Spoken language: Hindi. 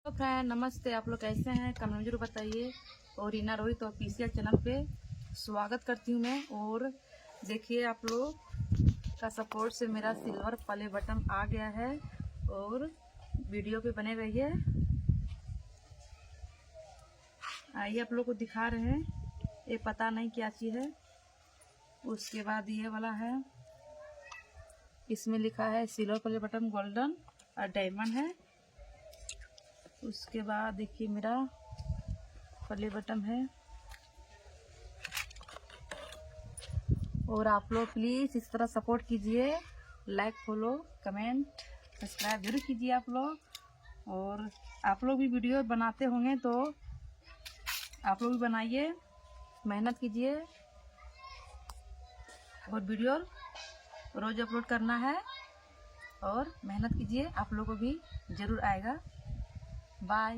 तो फ्रेंड नमस्ते, आप लोग कैसे हैं? कमेंट जरूर बताइए। और रीना रोहित ऑफिशियल चैनल पे स्वागत करती हूँ मैं। और देखिए, आप लोग का सपोर्ट से मेरा सिल्वर प्ले बटन आ गया है। और वीडियो पे बने रहिए। आइए आप लोग को दिखा रहे हैं, ये पता नहीं क्या चीज़ है। उसके बाद ये वाला है, इसमें लिखा है सिल्वर प्ले बटन गोल्डन और डायमंड है। उसके बाद देखिए मेरा प्ले बटन है। और आप लोग प्लीज़ इस तरह सपोर्ट कीजिए, लाइक फॉलो कमेंट सब्सक्राइब जरूर कीजिए आप लोग। और आप लोग भी वीडियो बनाते होंगे तो आप लोग भी बनाइए, मेहनत कीजिए और वीडियो रोज़ अपलोड करना है। और मेहनत कीजिए, आप लोगों को भी ज़रूर आएगा। बाय।